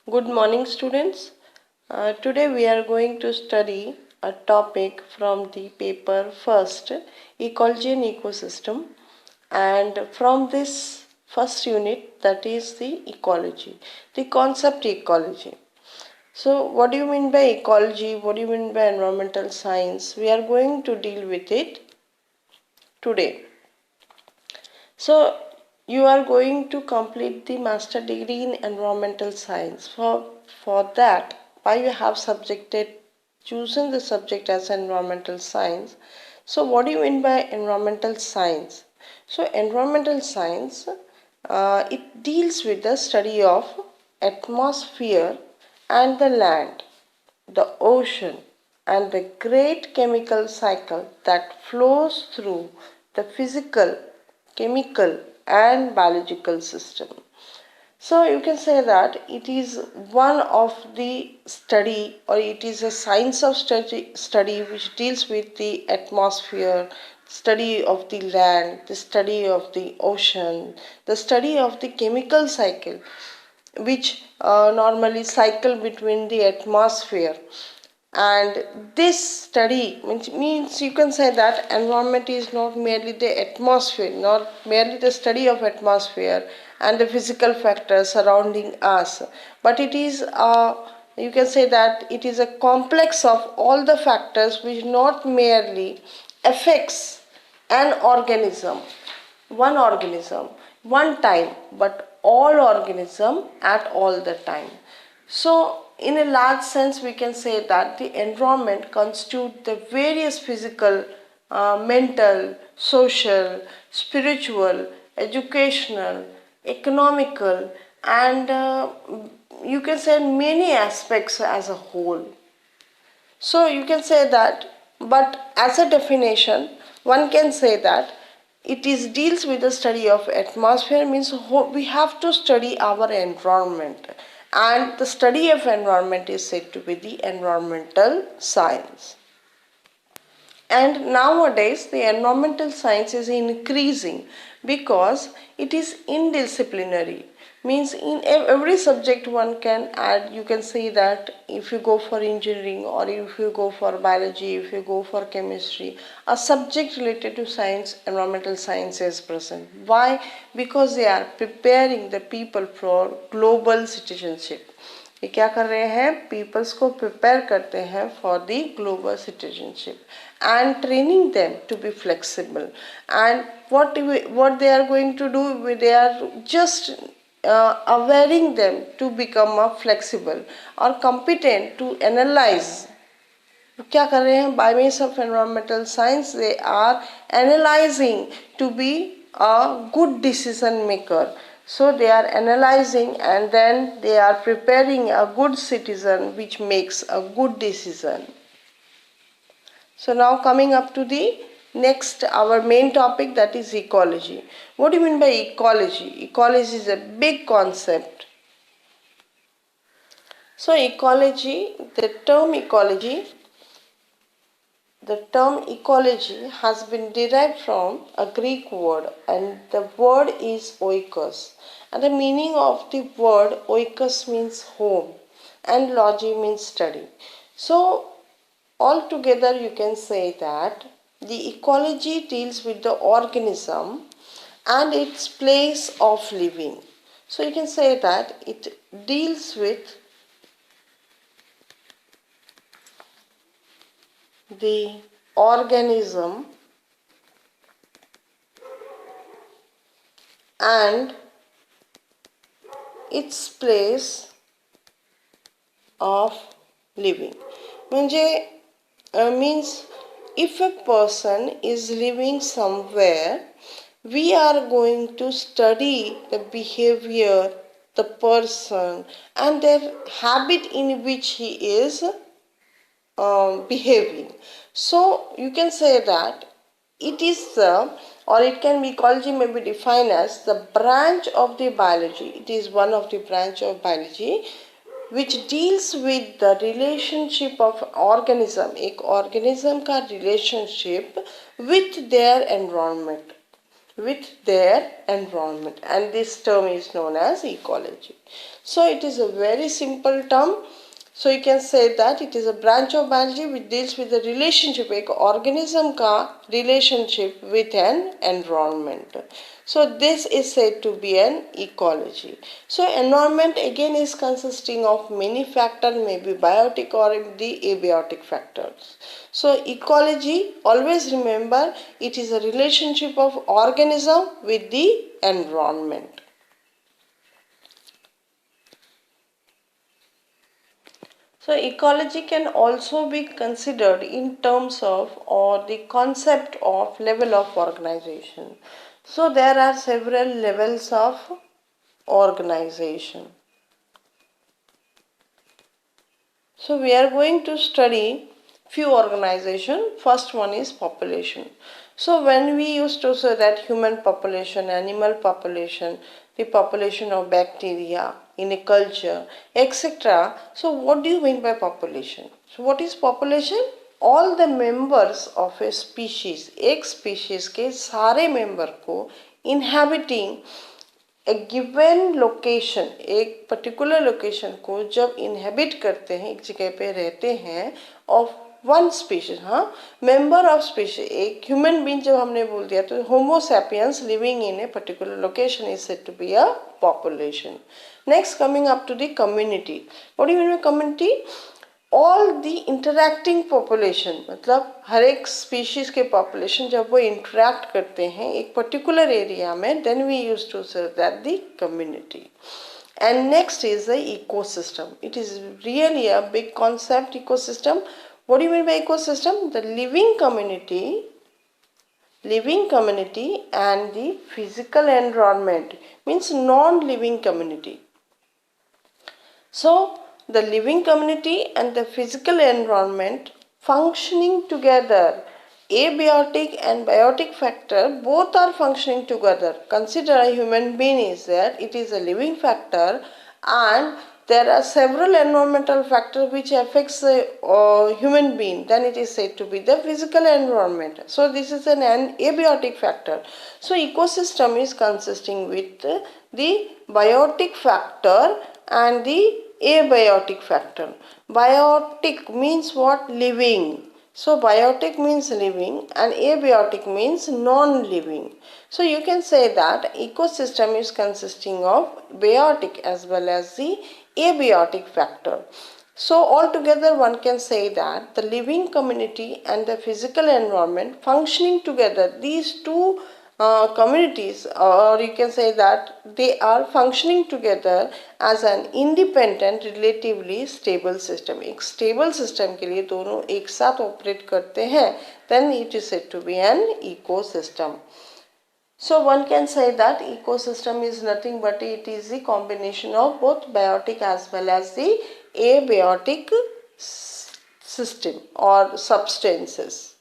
Good morning, students. Today we are going to study a topic from the paper first, Ecology and Ecosystem. And from this first unit, that is the ecology, the concept ecology. So, what do you mean by ecology? What do you mean by environmental science? We are going to deal with it today. So, you are going to complete the master degree in environmental science. For that, why you have chosen the subject as environmental science. So, what do you mean by environmental science? So, environmental science it deals with the study of atmosphere and the land, the ocean, and the great chemical cycle that flows through the physical, chemical, and biological system. So you can say that it is one of the study, or it is a science of study which deals with the atmosphere, study of the land, the study of the ocean, the study of the chemical cycle which normally cycle between the atmosphere. And this study means you can say that environment is not merely the atmosphere, not merely the study of atmosphere and the physical factors surrounding us, but it is you can say that it is a complex of all the factors which not merely affects an organism, one time, but all organism at all the time. So in a large sense we can say that the environment constitutes the various physical, mental, social, spiritual, educational, economical, and you can say many aspects as a whole. So you can say that, but as a definition, one can say that it is deals with the study of atmosphere, means we have to study our environment, and the study of environment is said to be the environmental science. And nowadays the environmental science is increasing because it is interdisciplinary, means in every subject one can add. You can see that if you go for engineering, or if you go for biology, if you go for chemistry, a subject related to science, environmental science is present. Why? Because they are preparing the people for global citizenship. ये क्या कर रहे हैं, peoples को prepare करते हैं for the global citizenship and training them to be flexible. And what they are going to do, they are just awareing them to become flexible or competent to analyze. क्या कर रहे हैं, by means of environmental science they are analyzing to be a good decision maker. So they are analyzing and then they are preparing a good citizen which makes a good decision. So now coming up to the next, our main topic, that is ecology. What do you mean by ecology? Ecology is a big concept. So ecology, the term ecology has been derived from a Greek word, and the word is oikos. And the meaning of the word oikos means home and logy means study. So altogether you can say that the ecology deals with the organism and its place of living. So you can say that it deals with the organism and its place of living. Means if a person is living somewhere, we are going to study the behavior, the person, and their habit in which he is behaving. So you can say that it is or it can be, ecology may be defined as the branch of the biology. It is one of the branch of biology which deals with the relationship of organism, एक organism का relationship with their environment. with their environment, and this term is known as ecology. So it is a very simple term. So you can say that it is a branch of biology which deals with the relationship, एक organism का relationship with an environment. So this is said to be an ecology. So environment again is consisting of many factors, maybe biotic or the abiotic factors. So ecology, always remember, it is a relationship of organism with the environment. So ecology can also be considered in terms of or the concept of level of organization. So there are several levels of organization. So we are going to study few organization. First one is population. So when we used to say that human population, animal population, the population of bacteria in a culture, etc. So what do you mean by population? So what is population? All the members of a species, एक species के सारे member को inhabiting ए given location, एक particular location को जब inhabit करते हैं, एक जगह पे रहते हैं ऑफ वन स्पीशीज, हाँ, मेंबर ऑफ स्पीशीज, एक ह्यूमन बीइंग जब हमने बोल दिया तो homo sapiens living in a particular location is said to be a population. Next coming up to the community. What do you mean by community? All the interacting population, मतलब हर एक species के population जब वो interact करते हैं एक particular area में, then we use to say that the community. And next is the ecosystem. It is really a big concept, ecosystem. What do you mean by ecosystem? The living community and the physical environment, means non-living community. So the living community and the physical environment functioning together, abiotic and biotic factor both are functioning together. Consider a human being is there, it is a living factor, and there are several environmental factors which affects the human being, then it is said to be the physical environment. So this is an abiotic factor. So ecosystem is consisting with the biotic factor and the abiotic factor. Biotic means what? Living. So biotic means living and abiotic means non-living. So you can say that ecosystem is consisting of biotic as well as the abiotic factor. So altogether one can say that the living community and the physical environment functioning together, these two communities, or you can say that they are functioning together as an independent relatively stable system. एक stable system के लिए दोनों एक साथ operate करते हैं, then it is said to be an ecosystem. So one can say that ecosystem is nothing but it is the combination of both biotic as well as the abiotic system or substances.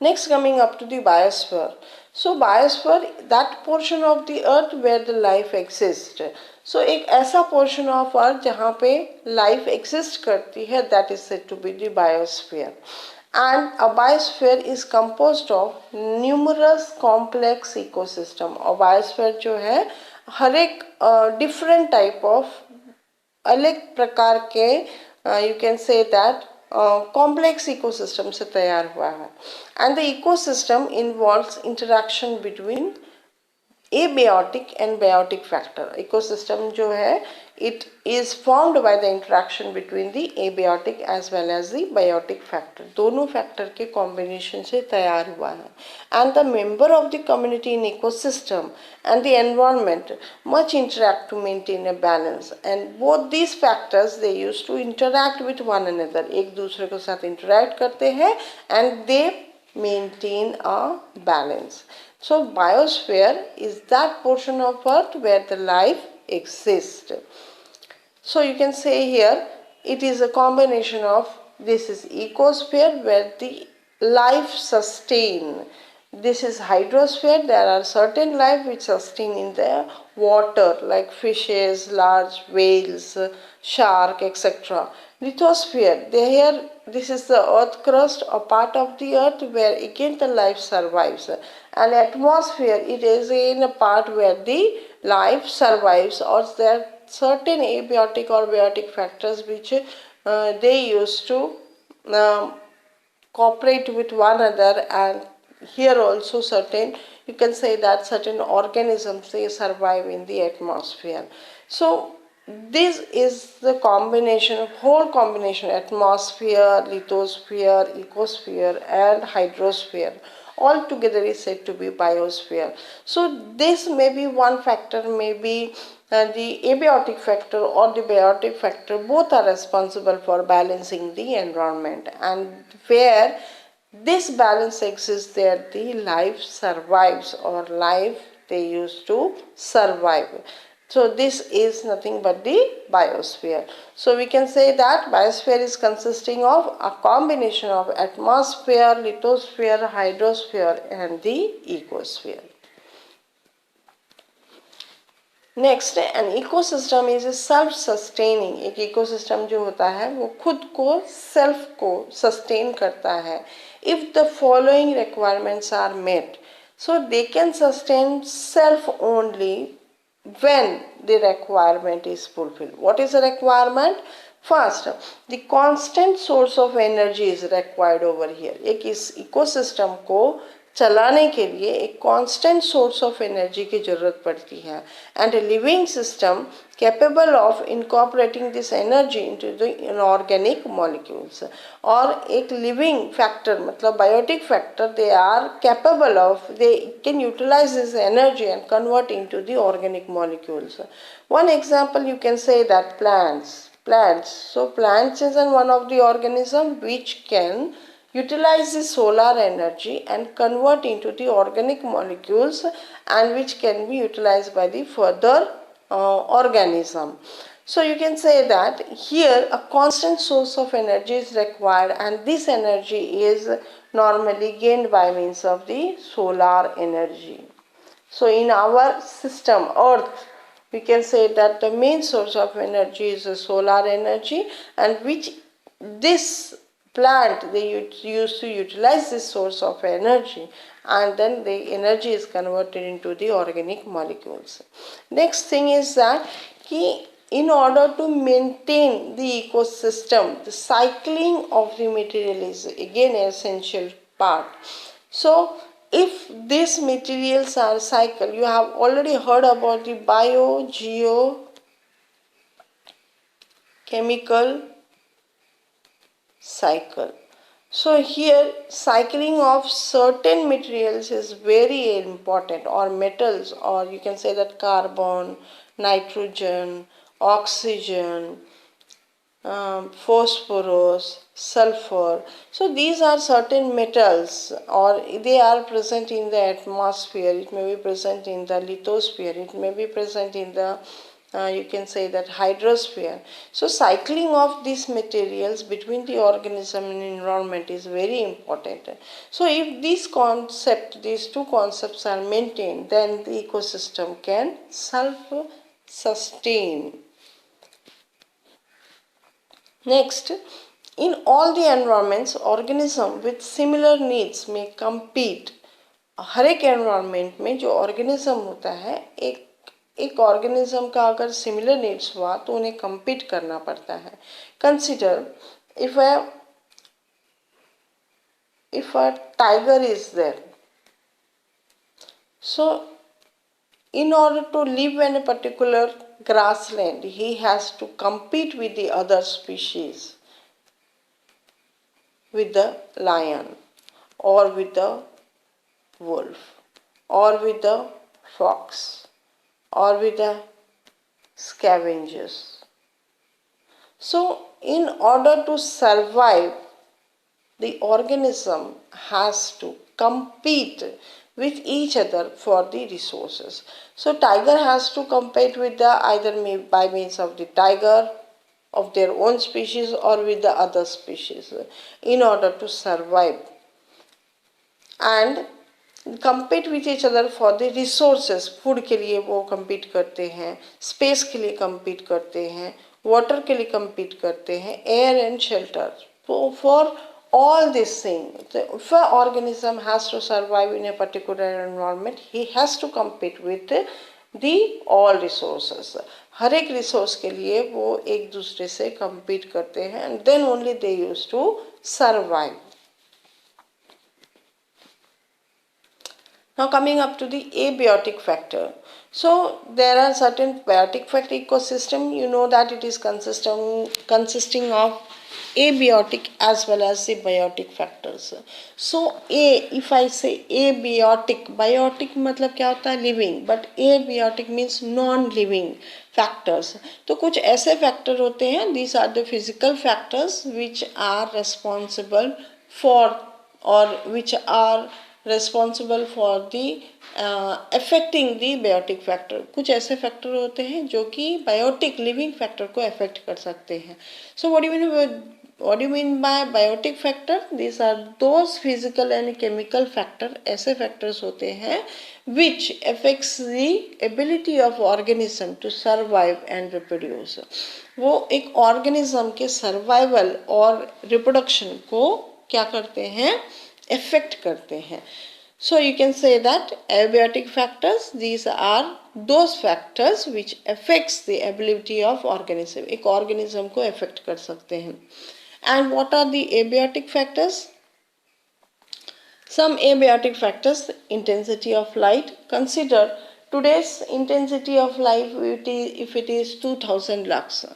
Next coming up to the biosphere. So biosphere, that portion of the earth where the life exists. So एक ऐसा portion of earth जहाँ पे life exist करती है, that is said to be the biosphere. And a biosphere is composed of numerous complex ecosystem. और biosphere जो है हर एक different type of अलग प्रकार के you can say that complex ecosystem से तैयार हुआ है. And the ecosystem involves interaction between abiotic and biotic factor. Ecosystem जो है it is formed by the interaction between the abiotic as well as the biotic factor. दोनों factor के combination से तैयार हुआ है. And the member of the community in ecosystem and the environment much interact to maintain a balance. And both these factors they used to interact with one another. एक दूसरे के साथ interact करते हैं and they maintain a balance. So biosphere is that portion of earth where the life exists. So you can say here it is a combination of, this is ecosphere where the life sustain, This is hydrosphere. There are certain life which sustain in the water like fishes, large whales, shark, etc. Lithosphere, here this is the earth crust, a part of the earth where again the life survives. And atmosphere, it is in a part where the life survives, or there are certain abiotic or biotic factors which they use to um, cooperate with one another, and here also certain, you can say that certain organisms they survive in the atmosphere. So this is the combination, whole combination, atmosphere, lithosphere, ecosphere and hydrosphere, all together is said to be biosphere. So this may be one factor, maybe the abiotic factor or the biotic factor, both are responsible for balancing the environment, and where this balance exists there the life survives, or life they used to survive. So this is nothing but the biosphere. So we can say that biosphere is consisting of a combination of atmosphere, lithosphere, hydrosphere and the ecosphere. Next, an ecosystem is self sustaining. एक ecosystem जो होता है वो खुद को, self को sustain करता है. If the following requirements are met, so they can sustain self only when the requirement is fulfilled. What is the requirement? First, the constant source of energy is required over here. एक इस ecosystem को चलाने के लिए एक constant source of energy की जरूरत पड़ती है, and a living system capable of incorporating this energy into the inorganic molecules. और एक लिविंग फैक्टर मतलब biotic factor, they are capable of, they can utilize this energy and convert into the organic molecules. One example you can say that plants. So plants is one of the organism which can utilize the solar energy and convert into the organic molecules, and which can be utilized by the further organism. So you can say that here a constant source of energy is required, and this energy is normally gained by means of the solar energy. So in our system earth, we can say that the main source of energy is the solar energy, and which this plant they use to utilize this source of energy, and then the energy is converted into the organic molecules. Next thing is that in order to maintain the ecosystem, the cycling of the material is again an essential part. So if these materials are cycled, you have already heard about the biogeochemical cycle. So here cycling of certain materials is very important, or metals, or you can say that carbon, nitrogen, oxygen, phosphorus, sulfur. So these are certain metals, or they are present in the atmosphere. It may be present in the lithosphere. It may be present in the you can say that hydrosphere. So cycling of these materials between the organism and environment is very important. So if these two concepts are maintained, then the ecosystem can self-sustain. Next, in all the environments, organism with similar needs may compete. हर एक environment में जो organism होता है, एक organism का अगर similar needs हुआ तो उन्हें compete करना पड़ता है. Consider if a tiger is there. So in order to live in a particular grassland, he has to compete with the other species, with the lion, or with the wolf, or with the fox, or with the scavengers. So in order to survive, the organism has to compete with each other for the resources. So tiger has to compete with the either by means of the tiger of their own species or with the other species in order to survive. And compete with each other for the resources. Food के लिए वो compete करते हैं, space के लिए compete करते हैं, water के लिए compete करते हैं, air and shelter. For all these things, if an organism has to survive in a particular environment, he has to compete with the all resources. हर एक रिसोर्स के लिए वो एक दूसरे से compete करते हैं, and then only they used to survive. Now coming up to the abiotic factor. So there are certain biotic factor ecosystem. You know that it is consisting of abiotic as well as the biotic factors. So if I say abiotic, biotic मतलब क्या होता है, living, but abiotic means non-living factors. तो कुछ ऐसे factor होते हैं, these are the physical factors which are responsible for or which are responsible for the affecting the biotic factor. कुछ ऐसे factor होते हैं जो कि biotic living factor को affect कर सकते हैं. So what do you mean by biotic factor? These are those physical and chemical factor, ऐसे factors होते हैं which affects the ability of organism to survive and reproduce. वो एक organism के survival और reproduction को क्या करते हैं, affect करते हैं. So you can say that abiotic factors, these are those factors which affects the ability of organism. एक organism को affect कर सकते हैं. And what are the abiotic factors? Some abiotic factors, intensity of light. Consider today's intensity of light if it is 2000 lux.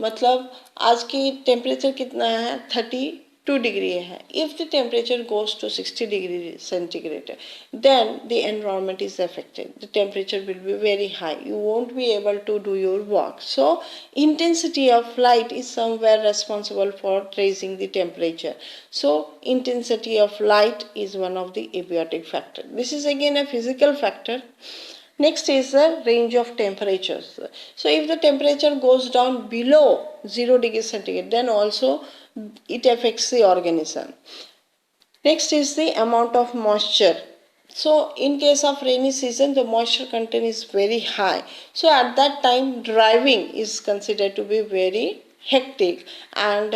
मतलब आज की temperature कितना है, 32 डिग्री है. If the temperature goes to 60 degree centigrade, then the environment is affected. The temperature will be very high. You won't be able to do your work. So intensity of light is somewhere responsible for raising the temperature. So intensity of light is one of the abiotic factor. This is again a physical factor. Next is the range of temperatures. So if the temperature goes down below 0 degree centigrade, then also it affects the organism. Next is the amount of moisture. So in case of rainy season, the moisture content is very high. So at that time, driving is considered to be very hectic, and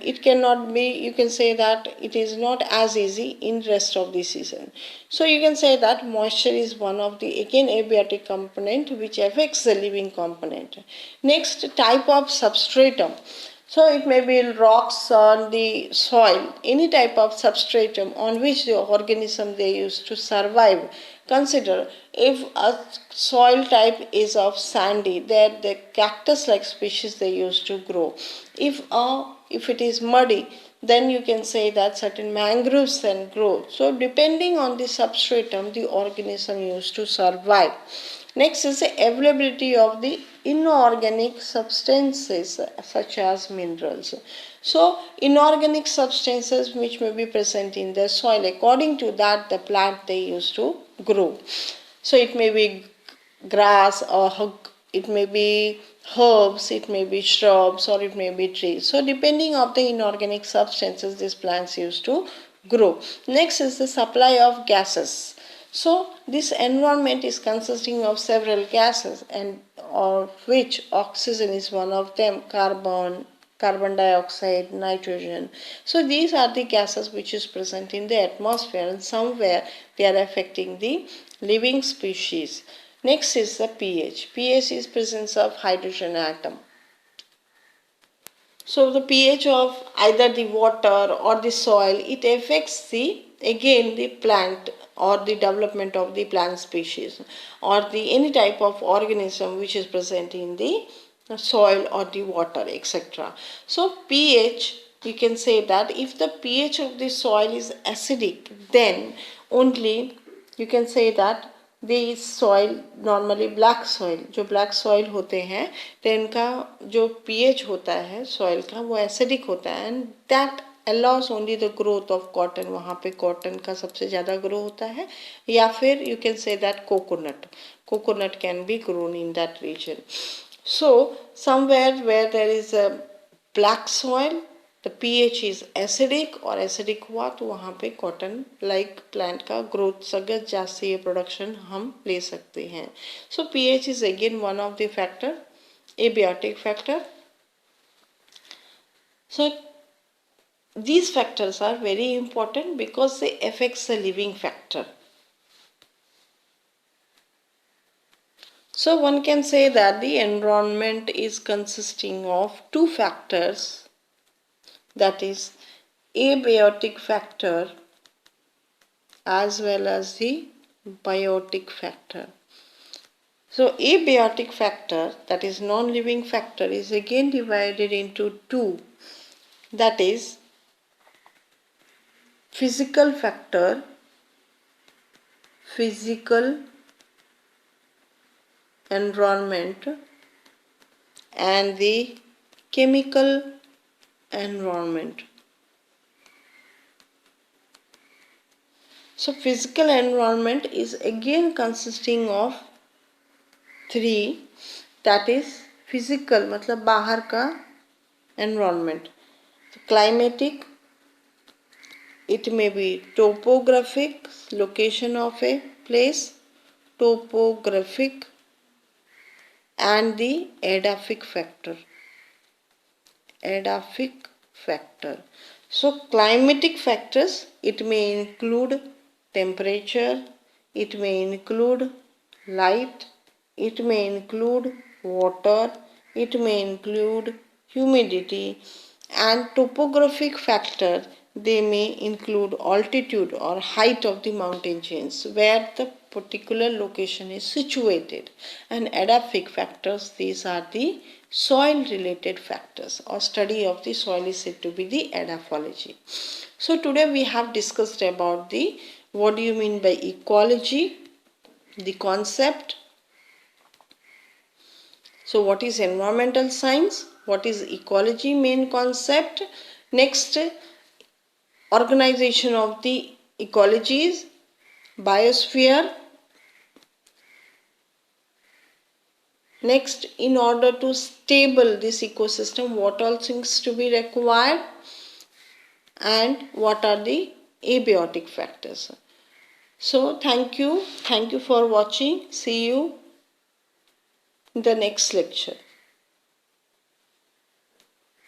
it cannot be, you can say that it is not as easy in rest of the season. So you can say that moisture is one of the again abiotic component which affects the living component. Next, type of substratum. So it may be rocks on the soil, any type of substratum on which the organism they use to survive. Consider if a soil type is of sandy, there the cactus like species they use to grow. If it is muddy, then you can say that certain mangroves can grow. So depending on the substratum, the organism used to survive. Next is the availability of the inorganic substances such as minerals. So inorganic substances which may be present in the soil, according to that the plant they used to grow. So it may be grass or it may be herbs, it may be shrubs, or it may be trees. So depending on the inorganic substances these plants used to grow. Next is the supply of gases. So this environment is consisting of several gases, and of which oxygen is one of them, carbon dioxide, nitrogen. So these are the gases which is present in the atmosphere, and somewhere they are affecting the living species. Next is the pH. pH is presence of hydrogen atom. So the pH of either the water or the soil, it affects the plant or the development of the plant species or the any type of organism which is present in the soil or the water, etc. So pH, you can say that if the pH of the soil is acidic, then only you can say that the soil, normally black soil, जो black soil होते हैं, तो इनका जो pH होता है soil का वो acidic होता है, and that allows only the growth of cotton. वहाँ पे cotton का सबसे ज़्यादा grow होता है, या फिर you can say that coconut can be grown in that region. So somewhere where there is a black soil, the pH is acidic और acidic हुआ तो वहाँ पे cotton like plant का growth अगर जास्ती है production हम ले सकते हैं. So pH is again one of the factor, abiotic factor. So these factors are very important because they affects the living factor. So one can say that the environment is consisting of two factors, that is abiotic factor as well as the biotic factor. So abiotic factor, that is non-living factor, is again divided into two, that is physical factor, physical environment, and the chemical environment. So physical environment is again consisting of three, that is physical मतलब बाहर का environment. So climatic, it may be topographic, location of a place, topographic, and the edaphic factor. Edaphic factor. So climatic factors, it may include temperature, it may include light, it may include water, it may include humidity, and topographic factor, they may include altitude or height of the mountain chains where the particular location is situated. And edaphic factors, these are the soil related factors, or study of the soil is said to be the edaphology. So today we have discussed about the what do you mean by ecology, the concept. So what is environmental science, what is ecology, main concept. Next, organization of the ecologies, biosphere. Next, in order to stable this ecosystem, what all things to be required, and what are the abiotic factors. So thank you for watching. See you in the next lecture.